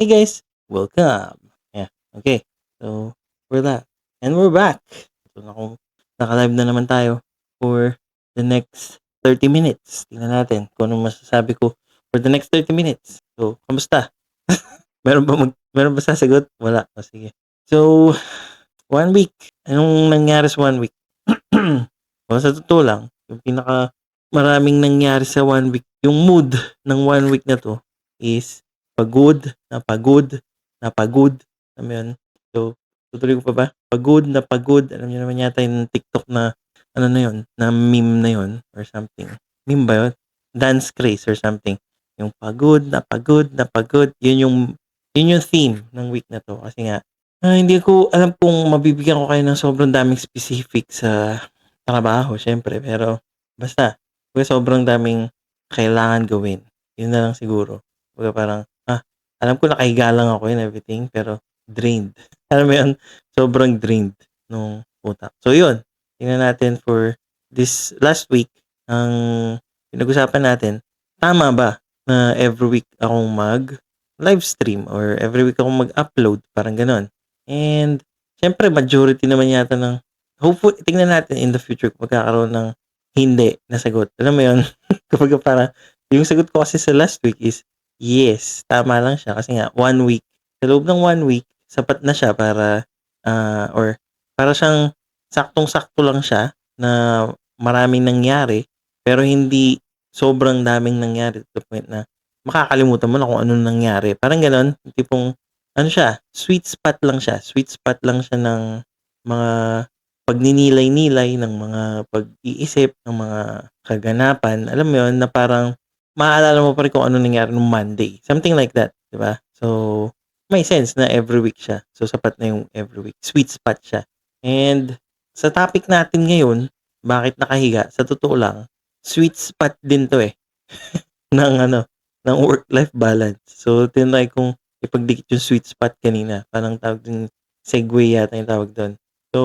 Hey guys, welcome. Yeah, okay. So, we're that. And we're back. So, naka-live na naman tayo for the next 30 minutes. Tingnan natin kung anong masasabi ko for the next 30 minutes. So, kamusta? Meron ba sasagot? Wala. O, sige. So, 1 week. Anong nangyari sa 1 week? Sa totoo lang, yung pinaka maraming nangyari sa 1 week, yung mood ng 1 week na to is pagod, napagod, napagod. Alam mo yun? So, tutuloy ko pa ba? Pagod, napagod. Alam niyo naman yata yung TikTok na ano na yun, na meme na yun or something. Meme ba yun? Dance craze or something. Yung pagod, napagod, napagod. Yun yung theme ng week na to. Kasi nga, hindi ko alam kung mabibigyan ko kayo ng sobrang daming specific sa trabaho siyempre, pero basta, sobrang daming kailangan gawin. Yun na lang siguro. Kumbaga parang, alam ko nakahiga lang ako and everything, pero drained. Alam mo yun? Sobrang drained nung utak. So yun, tingnan natin for this last week, ang pinag-usapan natin, tama ba na every week akong live stream or every week akong mag-upload, parang ganon. And syempre majority naman yata ng hopefully tingnan natin in the future kung magkakaroon ng hindi na sagot. Alam mo 'yun? Kumbaga parang yung sagot ko kasi sa last week is yes, tama lang siya kasi nga 1 week. Sa loob ng 1 week, sapat na siya para or para siyang saktong-sakto lang siya na maraming nangyari pero hindi sobrang daming nangyari to the point na makakalimutan mo na kung anong nangyari. Parang gano'n, tipong ano siya, sweet spot lang siya. Sweet spot lang siya ng mga pagninilay-nilay, ng mga pag-iisip, ng mga kaganapan. Alam mo 'yun, na parang maaalala mo pa rin kung ano nangyari nung Monday. Something like that, 'di ba? So, may sense na every week siya. So, sapat na yung every week. Sweet spot siya. And sa topic natin ngayon, bakit nakahiga? Sa totoo lang, sweet spot din 'to eh ng ano, ng work-life balance. So, tinry kong ipagdikit yung sweet spot kanina. Parang tawag dun, segue yata yung tawag doon. So,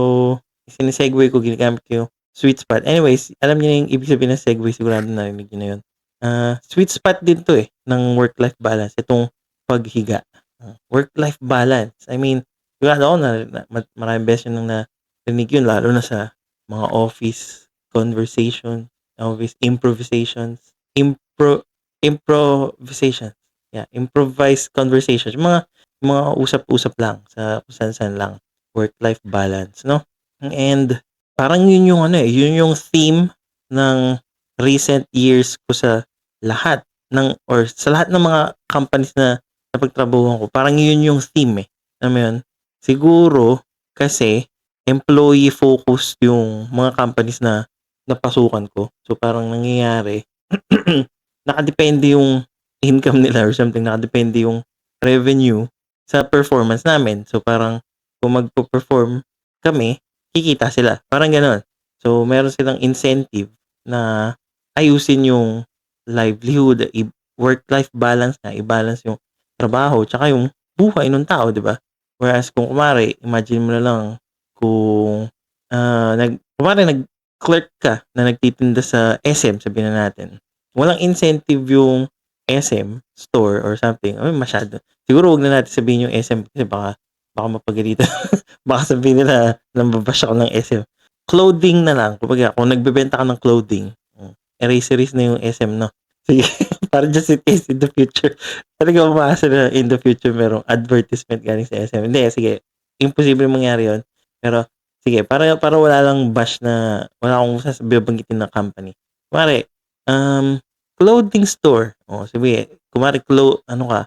sine-segue ko, ginagamit ko yung sweet spot. Anyways, alam niyo na yung ibig sabihin ng segue, sigurado narinig niyo na yun. Sweet spot din to eh, ng work-life balance. Itong paghiga. Work-life balance. I mean, sigurado ako maraming beses nang narinig yun, lalo na sa mga office conversation, office improvisations, improvisation. Yeah, improvised conversations. Yung mga usap-usap lang sa kung saan-saan lang. Work-life balance, no? And parang yun yung ano eh, yun yung theme ng recent years ko sa lahat or sa lahat ng mga companies na napagtrabahuhan ko. Parang yun yung theme eh. Alam mo yun? Siguro kasi employee focused yung mga companies na napasukan ko. So parang nangyayari nakadepende yung income nila or something, nakadepende yung revenue sa performance namin. So parang kung magpo-perform kami, kikita sila. Parang gano'n. So meron silang incentive na ayusin yung livelihood, work-life balance na, i-balance yung trabaho tsaka yung buhay ng tao, 'di ba? Whereas kung kumare, imagine mo na lang kung kumare nag-clerk ka na nagtitinda sa SM, sabihin na natin. Walang incentive yung SM store or something. Ay, masyado. Siguro wag na natin sabihin yung SM kasi baka mapagalitan. Baka sabihin nila nambabash ako ng SM. Clothing na lang. Kumbaga, kung nagbebenta ka ng clothing, eraseries na yung SM, no? Sige, para just in case in the future. Talaga umaasa na in the future merong advertisement galing sa SM. Hindi, sige. Imposible mangyari yun. Pero, sige, para wala lang bash na, wala akong babanggitin ng company. Kumari, clothing store. O, sige, kumari, ano ka,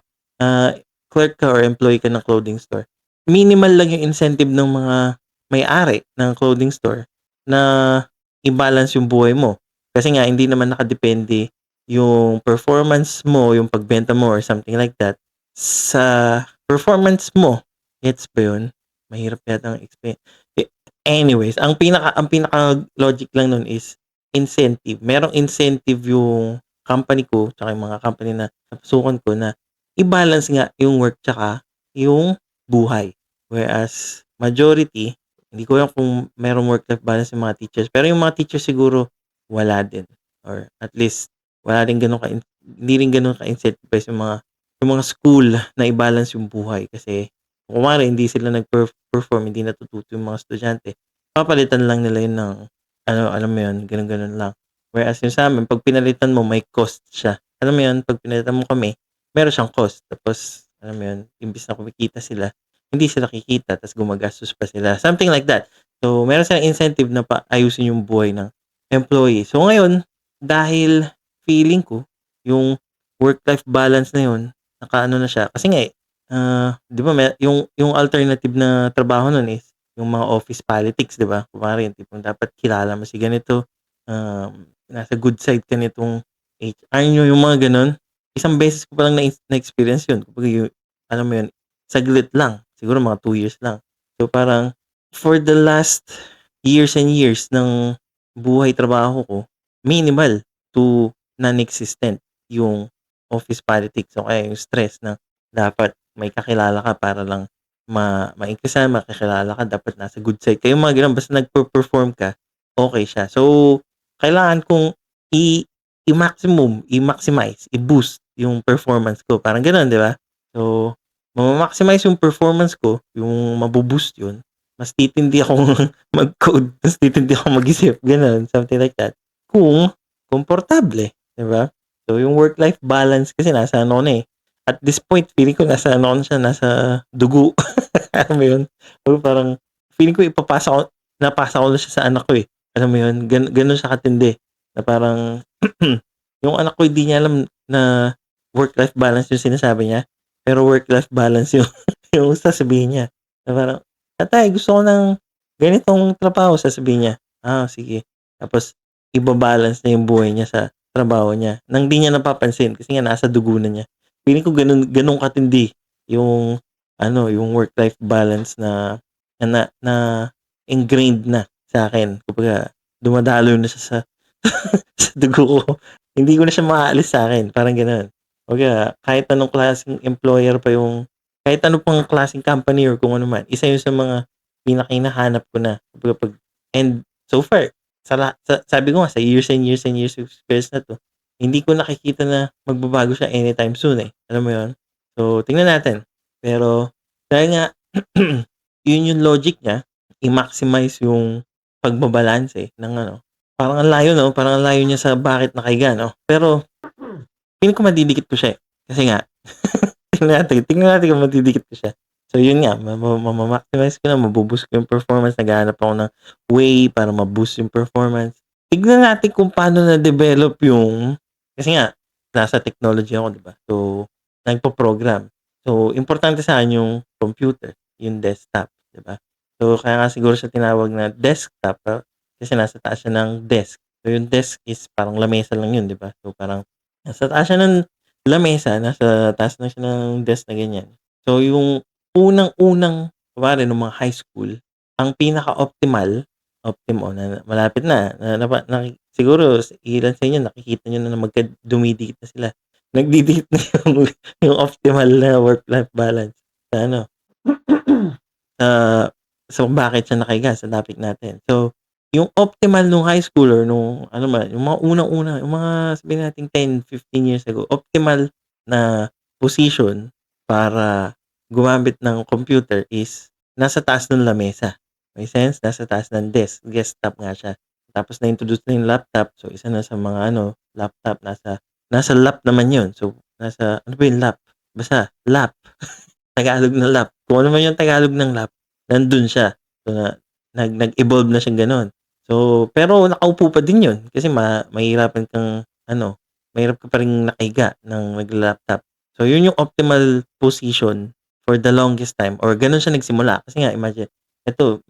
clerk ka or employee ka ng clothing store. Minimal lang yung incentive ng mga may-ari ng clothing store na i-balance yung buhay mo. Kasi nga, hindi naman nakadepende yung performance mo, yung pagbenta mo or something like that sa performance mo. Gets ba yun? Mahirap yata ang explain. Anyways, ang pinaka logic lang nun is incentive. Merong incentive yung company ko tsaka yung mga company na napasukan ko na i-balance nga yung work tsaka yung buhay. Whereas majority, hindi ko alam kung merong work-life balance yung mga teachers. Pero yung mga teachers siguro wala din. Or at least wala rin ganun hindi rin ganun ka-incentivize yung mga yung mga school na i-balance yung buhay kasi kung kunwari hindi sila perform hindi natututo yung mga estudyante, papalitan lang nila yun ng ano, alam mo yun, gano'n-gano'n lang. Whereas yung sa'min 'pag pinalitan mo may cost siya. Alam mo yun, 'pag pinalitan mo kami, meron siyang cost. Tapos alam mo yun, imbes na kumikita sila, hindi sila kikita ta's gumagastos pa sila, something like that. So, meron silang incentive na ayusin yung buhay ng employee. So, ngayon dahil feeling ko yung work-life balance na yun, nakaano na siya kasi nga, 'di ba yung alternative na trabaho nun is yung mga office politics, 'di ba? Kunwari yung tipong dapat kilala mo si ganito, nasa good side ka nitong HR niyo, yung mga gano'n. Isang beses ko pa lang na-experience yun. Kumbaga alam mo yun, saglit lang, siguro mga 2 years lang. So, parang for the last years and years ng buhay trabaho ko, minimal to non-existent yung office politics o kaya yung stress na dapat may kakilala ka para lang maingkisan, makakilala ka, dapat nasa good side kayo, mga gano'n. Basta nagpe-perform ka, okay siya. So, kailangan kong i i-maximize, i-boost yung performance ko, parang gano'n, 'di ba? So, maximize yung performance ko, yung mabu-boost yun, mas titindi akong mag-code, mas titindi akong mag-isip, gano'n, something like that. Kung komportable, 'di ba? So, yung work-life balance kasi nasa ano ko na, eh, at this point feeling ko nasa ano ko na siya, nasa dugo. Alam mo yun? So, parang feeling ko napasa ko na siya sa anak ko, eh. Alam mo yun? Gano'n siya katindi na parang yung anak ko hindi niya alam na work-life balance yung sinasabi niya, pero work-life balance yung yung sasabihin niya. Na parang, "Tatay gusto ko ng ganitong trabaho," sasabihin niya. "Ah, sige." Tapos iba-balance niya yung buhay niya sa trabaho niya nang di niya napapansin kasi nga nasa dugo na niya. Feeling ko gano'n katindi yung ano, yung work-life balance na na ingrained na sa'kin. Kumbaga dumadaloy na siya sa sa dugo ko. Hindi ko na siya maaalis sa'kin, parang gano'n. Kumbaga kahit anong klaseng employer pa yung kahit ano pang klaseng company or kung ano man, isa yun sa mga pinakahinahanap ko na. Kumbaga and so far sabi ko nga sa years and years and years of experience na 'to, hindi ko nakikita na magbabago siya anytime soon, eh, alam mo yun? So, tingnan natin. Pero dahil nga yun yung logic niya, i-maximize yung pagbabalanse ng ano, parang ang layo 'no, parang ang layo niya sa bakit nakahiga 'no. Pero feeling ko madidikit ko siya, eh, kasi nga tingnan natin kung madidikit ko siya. So yun nga, maximize ko na, mabu-boost ko yung performance, naghahanap ako ng way para ma-boost yung performance. Tignan natin kung paano na-develop yung kasi nga nasa technology ako, 'di ba? So, nagpo-program. So, importante sa'kin yung computer, yung desktop, 'di ba? So, kaya nga siguro siya tinawag na desktop, kasi nasa taas siya ng desk. So, yung desk is parang lamesa lang yun, 'di ba? So, parang nasa taas siya ng lamesa, nasa taas lang siya ng desk na ganyan. So, yung unang-unang kunwari nung mga high school, ang optimo na malapit na siguro ilan sa inyo nakikita niyo na dumidikit na sila. Nagdidikit na yung optimal na work-life balance sa ano, sa kung bakit siya nakahiga sa topic natin. So, yung optimal nung high school or nung ano man, yung mga unang-una, yung mga sabihin nating 10, 15 years ago, optimal na position para gumamit ng computer is nasa taas ng lamesa. May sense? Nasa taas ng desktop nga siya. Tapos na-introduce na yung laptop, so isa na sa mga ano, laptop nasa lap naman yun. So, nasa ano ba yung lap? Basta lap. Tagalog na lap. Kung ano man yung Tagalog ng lap, nandun siya. So, nag-evolve na siyang gano'n. So, pero nakaupo pa din yun kasi mahirapan kang ano, mahirap ka pa ring nakahiga ng nagla-laptop. So, yun yung optimal position for the longest time or gano'n siya nagsimula. Kasi nga imagine,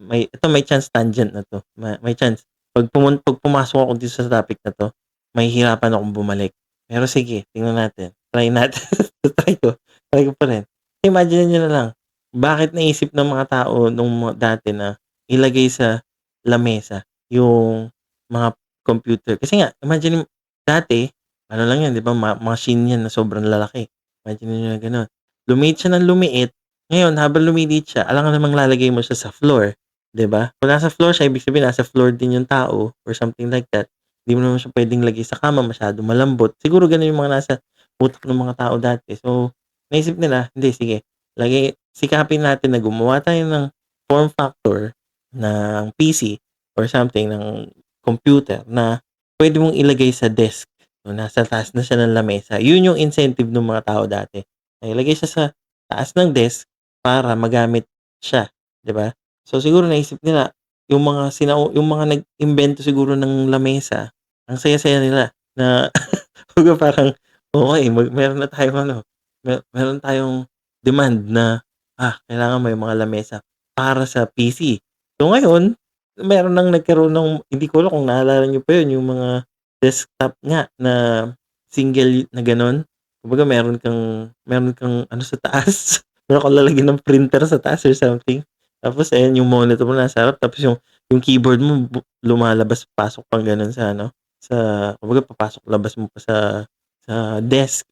may chance tangent na 'to, may chance 'pag pumasok ako dito sa topic na 'to, mahihirapan akong bumalik. Pero sige, tingnan natin, try natin. Try ko pa rin. Imagine niyo na lang, bakit naisip ng mga tao nung dati na ilagay sa lamesa yung mga computer. Kasi nga imagine dati ano lang 'yan 'di ba machine 'yan na sobrang lalaki. Imagine niyo na gano'n. Lumiit siya ng lumiit, ngayon habang lumiliit siya alangan namang lalagay mo siya sa floor, 'di ba? Kung nasa floor siya ibig sabihin nasa floor din yung tao or something like that. Hindi mo naman siya puwedeng lagay sa kama masyadong malambot. Siguro gano'n yung mga nasa utak ng mga tao dati. So naisip nila, hindi sige, sikapin natin na gumawa tayo ng form factor ng PC or something, ng computer na pwede mong ilagay sa desk. So, nasa taas na siya ng lamesa. Yun yung incentive ng mga tao dati. Na ilagay siya sa taas ng desk para magamit siya, 'di ba? So, siguro naisip nila yung mga nag-imbento siguro ng lamesa, ang saya-saya nila na kumbaga parang, okey meron na tayong ano, meron tayong demand na, kailangan may mga lamesa para sa PC. So ngayon, meron ng nagkaroon ng hindi ko alam kung naalala niyo pa yun, yung mga desktop nga na single na gano'n. Kumbaga meron kang ano sa taas, meron kang lalagyan ng printer sa taas or something. Tapos ayan yung monitor mo nasa harap, tapos yung keyboard mo lumalabas pasok pang gano'n sa ano, sa kumbaga papasok labas mo pa sa desk.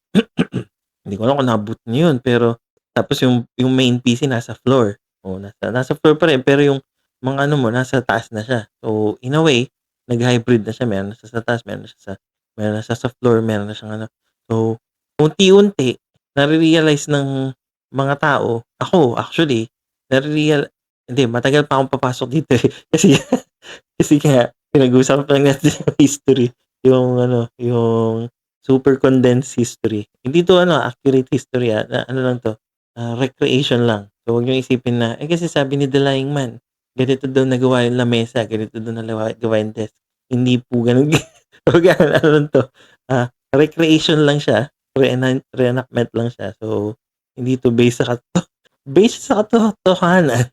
Hindi ko alam kung naabot niyo yun, pero tapos yung main PC nasa floor. Oo, nasa floor pa rin, pero yung mga ano mo nasa taas na siya. So, in a way, nag-hybrid na siya, meron na siya sa taas, meron na siya sa floor, meron na siyang ano. So, unti-unti nare-realize ng mga tao, ako actually, nare-real hindi, matagal pa akong papasok dito, eh. Kasi kasi nga pinag-uusapan pa lang natin yung history, yung ano, yung super condensed history. Hindi 'to ano, accurate history, na ano lang 'to, recreation lang. So, huwag niyong isipin na, kasi sabi ni The Lying Man, ganito daw nagawa yung lamesa, ganito daw gawa yung desk. Hindi po gano'n. Kumbaga ano lang 'to, recreation lang siya, reenactment lang siya. So, hindi 'to based sa katotohanan,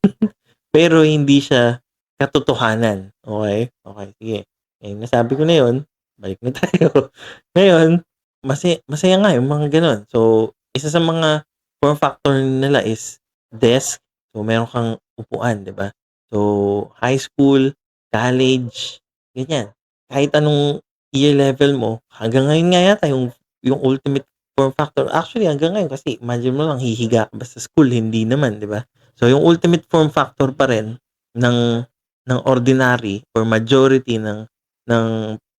pero hindi siya katotohanan, okey? Okey, sige. Eh, nasabi ko na yun, balik na tayo. Ngayon, masaya nga yung mga gano'n. So, isa sa mga form factor nila is desk. So, meron kang upuan, 'di ba? So, high school, college, ganyan. Kahit anong year level mo, hanggang ngayon nga yata yung ultimate form factor, actually hanggang ngayon kasi imagine mo lang hihiga ka ba sa school, hindi naman, 'di ba? So, yung ultimate form factor pa rin ng ng ordinary or majority ng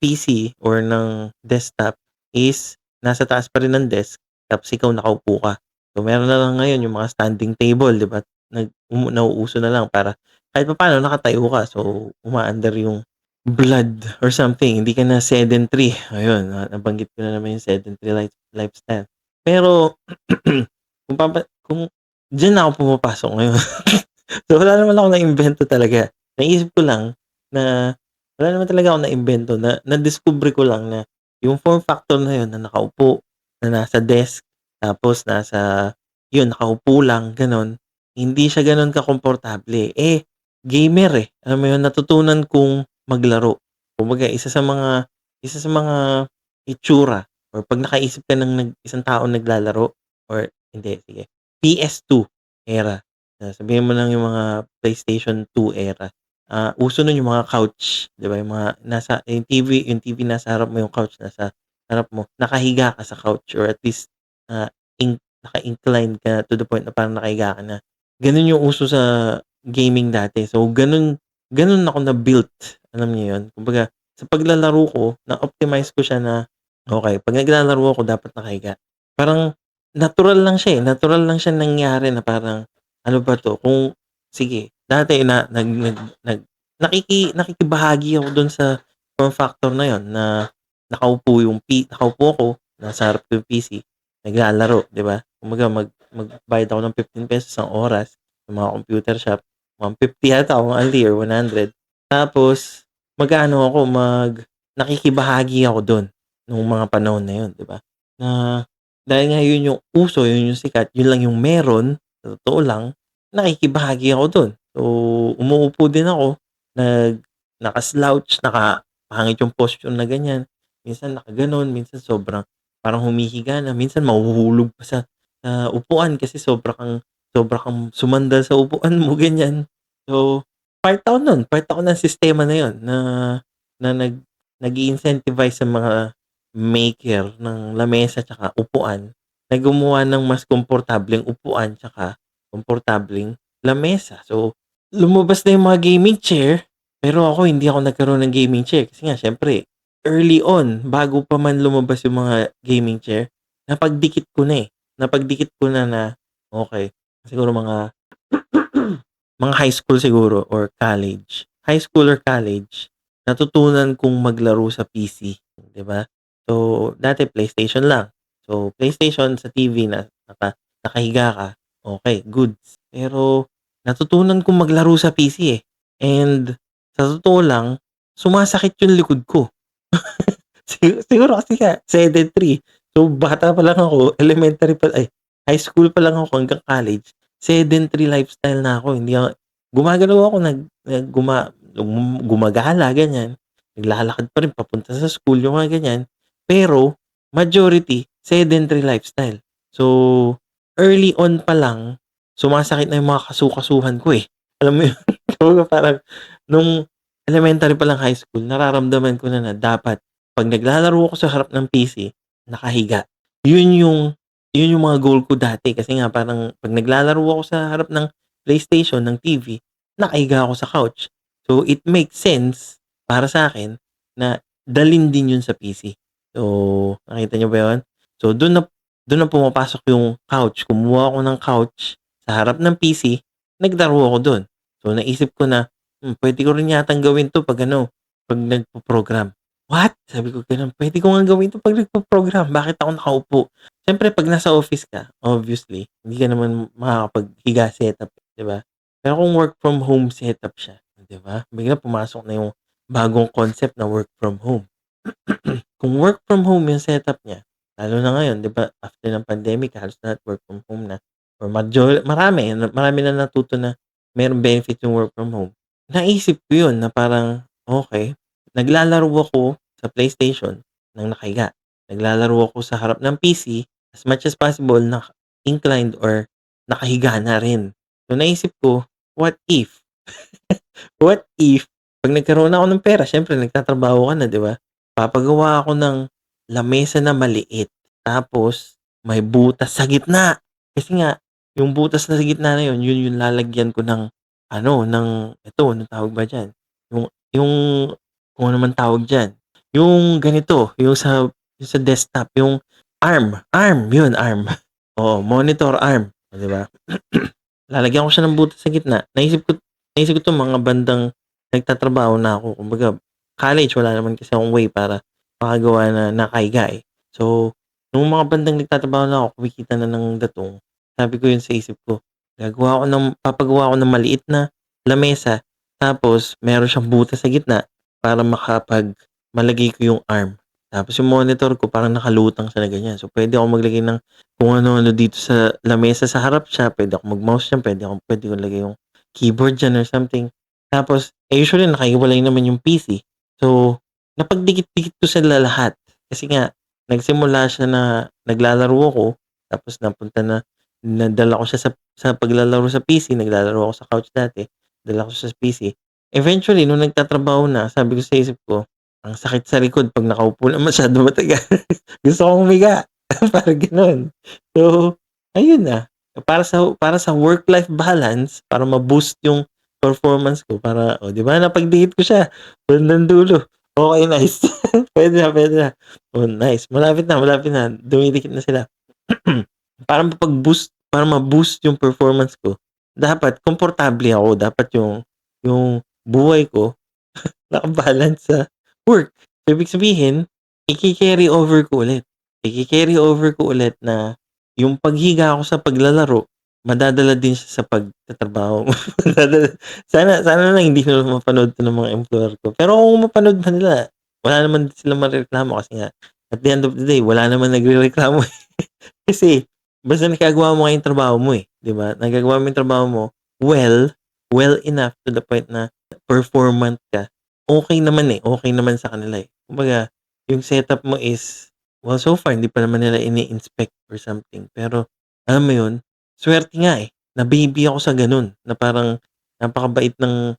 PC or ng desktop is nasa taas pa rin ng desk, tapos ikaw nakaupo ka. So, meron na lang ngayon yung mga standing table, 'di ba? Nauuso na lang para kahit papaano nakatayo ka. So, umaandar yung blood or something, hindi ka na sedentary. Ayun, nabanggit ko na naman yung sedentary lifestyle. Pero kung diyan na ako pumapasok ngayon. So, wala naman akong naimbento talaga. Naisip ko lang na wala naman talaga akong naimbento, na nadiskubre ko lang na yung form factor na yun, na nakaupo, na nasa desk, tapos nakaupo lang, gano'n. Hindi siya gano'n kakomportable. Eh, gamer, eh. Alam mo yun, natutunan kong maglaro. Kumbaga isa sa mga itsura or 'pag nakaisip ka ng isang taong naglalaro, or hindi, sige, PS2 era. Sabihin mo lang yung mga PlayStation 2 era. Uso nun yung mga couch, 'di ba, yung mga yung TV nasa harap mo, yung couch nasa harap mo, nakahiga ka sa couch or at least, ah, naka-incline ka to the point na parang nakahiga ka na. Gano'n yung uso sa gaming dati. So, gano'n ako na-built, alam niyo yun? Kumbaga sa paglalaro ko, na-optimize ko siya na, okey 'pag naglalaro ako dapat nakahiga. Parang natural lang siya nangyari na parang, ano ba 'to, kung sige, dati na nakikibahagi ako dun sa form factor na yun, na nakaupo ako, nasa harap ko yung PC, naglalaro, 'di ba? Kumbaga magbayad ako ng ₱15 ang oras sa mga computer shop, 150 yata o only or 100. Tapos mag-aano ako, nakikibahagi ako dun nung mga panahon na yun, 'di ba? Na dahil nga yun yung uso, yun yung sikat, yun lang yung meron, sa totoo lang, nakikibahagi ako dun. So, umuupo din ako, naka-slouch, nakapangit yung posture na ganyan, minsan nakagano'n, minsan sobrang parang humihiga na, minsan mahuhulog pa sa upuan kasi sobra kang sumandal sa upuan mo, ganyan. So, part ako ng sistema na yun, na nag-i-incentivize sa mga maker ng lamesa tsaka upuan, na gumawa ng mas komportableng upuan tsaka komportableng lamesa. So, lumabas na yung mga gaming chair, pero hindi ako nagkaroon ng gaming chair kasi nga siyempre early on, bago pa man lumabas yung mga gaming chair, napagdikit ko na, eh. napagdikit ko na okey, siguro mga mga high school siguro or college. High school or college, natutunan kong maglaro sa PC, 'di ba? So, dati PlayStation lang. So, PlayStation sa TV na nakahiga ka, okey, goods. Pero natutunan kong maglaro sa PC, eh, and sa totoo lang, sumasakit yung likod ko. Siguro kasi nga sedentary. So, bata pa lang ako, elementary pa ay, high school pa lang ako hanggang college, sedentary lifestyle na ako. Hindi ako gumagalaw ako, gumagala, ganyan. Naglalakad pa rin papunta sa school, yung mga ganyan. Pero majority, sedentary lifestyle. So, early on pa lang, sumasakit na yung mga kasukasuhan ko, eh. Alam mo yun? Kumbaga parang nung elementary pa lang, high school, nararamdaman ko na dapat 'pag naglalaro ako sa harap ng PC, nakahiga. Yun yung yun yung mga goal ko dati kasi nga parang 'pag naglalaro ako sa harap ng PlayStation, ng TV, nakahiga ako sa couch. So, it makes sense para sa akin na dalhin din yun sa PC. So, nakita niyo ba yun? So, dun na pumapasok yung couch. Kumuha ako ng couch sa harap ng PC, naglaro ako dun. So, naisip ko na, puwede ko rin yatang gawin 'to 'pag ano, 'pag nagpo-program. "What?" Sabi ko gano'n, "Puwede ko ngang gawin 'to 'pag nagpo-program, bakit ako nakaupo?" Siyempre 'pag nasa office ka, obviously, hindi ka naman makakapaghiga setup, 'di ba? Pero kung work from home setup siya, 'di ba? Biglang pumasok na yung bagong concept na work from home. Kung work from home yung setup niya, lalo na ngayon, 'di ba, after ng pandemic halos lahat work from home na or marami na natuto na merong benefit yung work from home. Naisip ko yun na parang, okey, naglalaro ako sa PlayStation ng nakahiga. Naglalaro ako sa harap ng PC as much as possible inclined or nakahiga na rin. So, naisip ko, what if, what if 'pag nagkaroon ako ng pera, siyempre nagtatrabaho ka na, 'di ba? Papagawa ako ng lamesa na maliit, tapos may butas sa gitna. Kasi nga yung butas na sa gitna na yun, yun yung lalagyan ko ng ano, ng eto, anong tawag ba diyan? Yung kung ano man tawag diyan, yung ganito, yung sa desktop, yung arm, yun arm. Oo, monitor arm, oh, 'di ba? Lalagyan ko siya ng butas sa gitna. Naisip ko 'to mga bandang nagtatrabaho na ako. Kumbaga college wala naman kasi akong way para makagawa na nakahiga, eh. So, nung mga bandang nagtatrabaho na ako, kumikita na ng datong, sabi ko yun sa isip ko, papagawa ako ng maliit na lamesa, tapos meron siyang butas sa gitna para malagay ko yung arm. Tapos yung monitor ko parang nakalutang siya na ganyan. So, puwede akong maglagay ng kung ano-ano dito sa lamesa sa harap siya, puwede akong mag-mouse diyan, puwede kong ilagay yung keyboard diyan or something. Tapos, usually nakahiwalay naman yung PC. So, napagdikit-dikit ko sila lahat. Kasi nga, nagsimula siya na naglalaro ako, tapos nadala ko siya sa paglalaro sa PC, naglalaro ako sa couch dati, dala ko siya sa PC. Eventually, nung nagtatrabaho na, sabi ko sa isip ko, ang sakit sa likod 'pag nakaupo na masyadong matagal. Gusto kong humiga, parang gano'n. So, ayun na, para sa work-life balance, para ma-boost yung performance ko, para, oh, 'di ba napagdikit ko siya, bandang dulo. Okey, nice. Puwede na. Oh, nice. Malapit na, dumidikit na sila. Para ma-boost yung performance ko, dapat komportable ako, dapat yung buhay ko naka-balance sa work. So, ibig sabihin, iki-carry over ko ulit. Iki-carry over ko ulit na yung paghiga ko sa paglalaro, madadala din siya sa pagtatrabaho. Madadala sana lang hindi nila mapanood 'to ng mga employer ko. Pero kung mapanood man nila, wala naman silang marereklamo kasi nga at the end of the day, wala naman nagrereklamo, eh. Kasi basta nagagawa mo nga yung trabaho mo, eh, 'di ba? Nagagawa mo yung trabaho mo well, well enough to the point na performant ka, okey naman sa kanila, eh. Kumbaga yung setup mo is, well, so far hindi pa naman nila ini-inspect or something, pero alam mo yun, swerte nga, eh, na-baby ako sa gano'n, na parang napakabait ng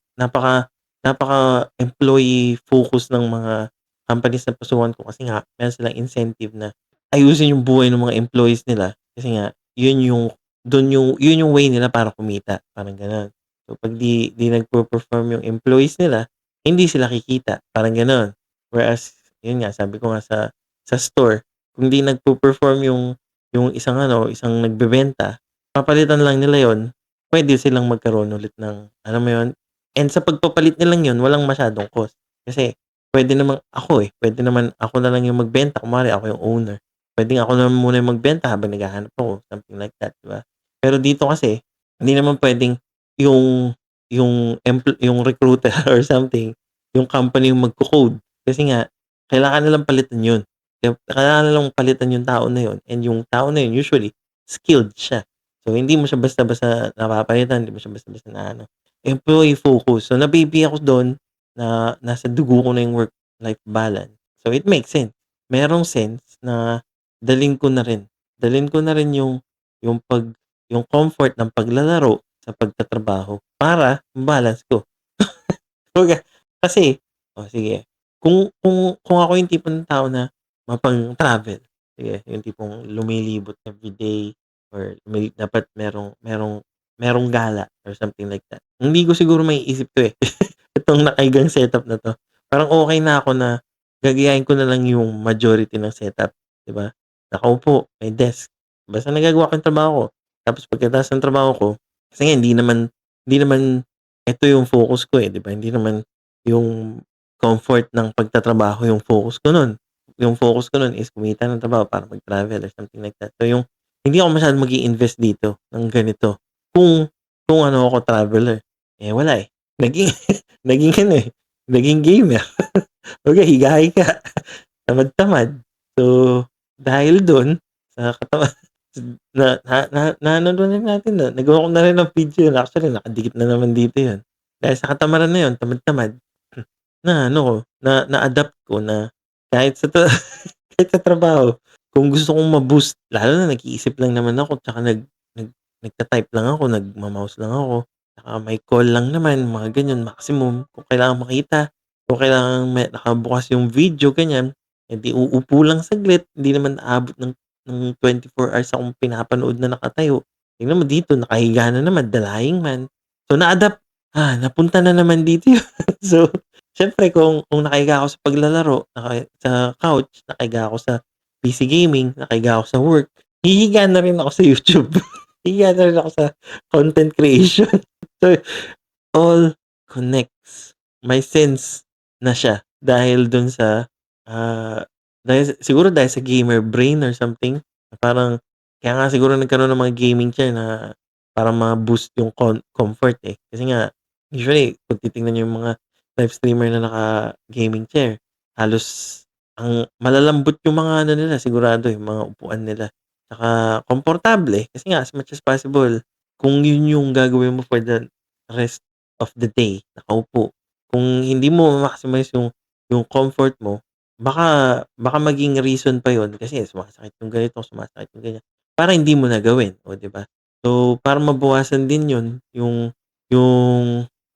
napaka-employee focus ng mga companies na pusuhan ko kasi nga meron silang incentive na ayusin yung buhay ng mga employees nila kasi nga yun yung way nila para kumita, parang gano'n. So, 'pag 'di nagpe-perform yung employees nila, hindi sila kikita, parang gano'n. Whereas, yun nga, sabi ko nga sa store, kung 'di nagpe-perform yung yung isang ano, isang nagbebenta, papalitan lang nila yon, puwede silang magkaroon ulit ng alam mo yun? And sa pagpapalit nilang yun walang masyadong cost. Kasi puwede namang ako, puwede naman ako na lang yung magbenta, kunwari ako yung owner. Puwedeng ako naman muna yung magbenta habang naghahanap ako, something like that, 'di ba? Pero dito kasi hindi naman puwedeng yung yung recruiter or something, yung company yung magko-code. Kasi nga kailangan nilang palitan yun. Kailangan nilang palitan yung tao na yun, and yung tao na yun usually skilled siya. So, hindi mo siya basta-basta napapalitan, hindi mo siya basta-basta na ano, employee focus. So, nabibi ako dun na nasa dugo ko na yung work-life balance. So, it makes sense. Merong sense na dalhin ko na rin. Dalhin ko na rin yung comfort ng paglalaro sa pagtatrabaho para balance ko. Kumbaga kasi sige, kung ako yung tipo ng tao na mapang-travel, sige, yung tipong lumilibot everyday or dapat merong gala or something like that. Hindi ko siguro maiisip 'to, itong nakahigang setup na 'to. Parang okey na ako na gagayahin ko na lang yung majority ng setup, 'di ba? Nakaupo, may desk, basta nagagawa ko yung trabaho ko. Tapos pagkatapos ng trabaho ko, kasi nga hindi naman eto yung focus ko, 'di ba? Hindi naman yung comfort ng pagtatrabaho yung focus ko nun. Yung focus ko nun is kumita ng trabaho para mag-travel or something like that. So, yung hindi ako masyadong mag-i-invest dito ng ganito kung ano ako traveler. Wala, naging naging ano, naging gamer. Kumbaga higa-higa, tamad-tamad. So, dahil dun sa katawan na-ano rin natin na nagawa ko na rin ng video yun. Actually nakadikit na naman dito yun. Dahil sa katamaran na yun, tamad-tamad, na ano ko, na-adapt ko na kahit sa kahit sa trabaho, kung gusto kong ma-boost, lalo na nag-iisip lang naman ako tsaka nagta-type lang ako, nagmo-mouse lang ako, tsaka may call lang naman, mga ganyan, maximum. Kung kailangan makita, kung kailangan may nakabukas yung video, ganyan, eh di uupo lang saglit, hindi naman aabot ng 24 hours akong pinapanood na nakatayo. Tingnan mo dito, nakahiga na naman, dalaying man. So, na-adapt, napunta na naman dito yun. So, siyempre kung nakahiga ako sa paglalaro, sa couch, nakahiga ako sa PC gaming, nakahiga ako sa work, hihiga na rin ako sa YouTube. Hihiga na rin ako sa content creation. So, all connects. May sense na siya dahil dun sa, siguro dahil sa gamer brain or something, parang kaya nga siguro nagkaroon ng mga gaming chair na para ma-boost yung comfort, Kasi nga usually kung titingnan niyo yung mga live streamer na naka-gaming chair, halos ang malalambot yung mga ano nila, sigurado yung mga upuan nila. Tsaka komportable kasi nga as much as possible kung yun yung gagawin mo for the rest of the day, nakaupo. Kung hindi mo ma-maximize yung comfort mo, baka maging reason pa yun kasi sumasakit yung ganito, sumasakit yung ganyan, para hindi mo na gawin, oh, 'di ba? So, para mabawasan din yun, yung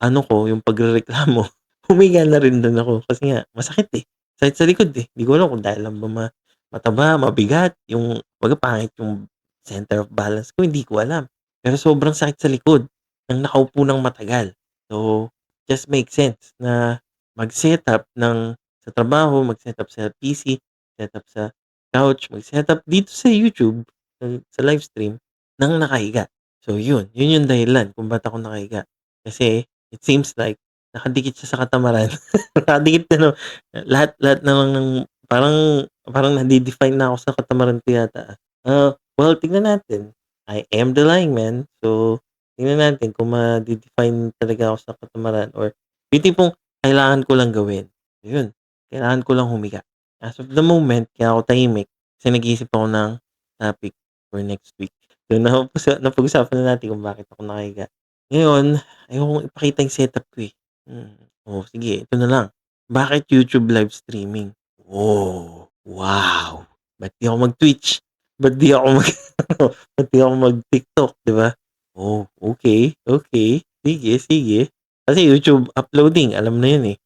ano ko, yung pagrereklamo, humiga na rin dun ako kasi nga masakit, Sakit sa likod, Di ko alam kung dahil lang ba mataba, mabigat, yung kumbaga pangit yung center of balance ko, hindi ko alam. Pero sobrang sakit sa likod ng nakaupo ng matagal. So, just makes sense na mag-setup sa trabaho, mag-setup sa PC, setup sa couch, mag-setup dito sa YouTube, sa live stream ng nakahiga. So yun yung dahilan kung ba't ako nakahiga. Kasi it seems like nakadikit siya sa katamaran. Nakadikit na 'no, lahat na lang ng parang nade-define na ako sa katamaran ko yata. Well, tignan natin. I am the lying man. So, tingnan natin kung made-define talaga ako sa katamaran or yung tipong kailangan ko lang gawin. Yun, kailangan ko lang humiga. As of the moment, kaya ako tahimik kasi nag-iisip ako ng topic for next week. So, napag-usapan na natin kung bakit ako nakahiga. Ngayon, ayokong ipakita yung setup ko, sige, ito na lang. Bakit YouTube live streaming? Oh, wow! Ba't di ako mag-Twitch? Ba't di ako ba't di ako mag-TikTok, 'di ba? Oh, okay, okay. Sige, sige. Kasi YouTube uploading, alam na 'yun,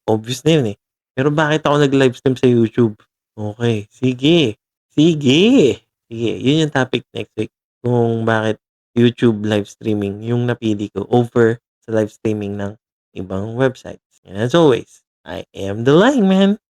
obvious na 'yun, Pero bakit ako nag-livestream sa YouTube? Okay, sige, sige, sige. 'Yun yung topic next week, kung bakit YouTube live streaming yung napili ko over sa live streaming ng ibang websites. And as always, I am the lying man.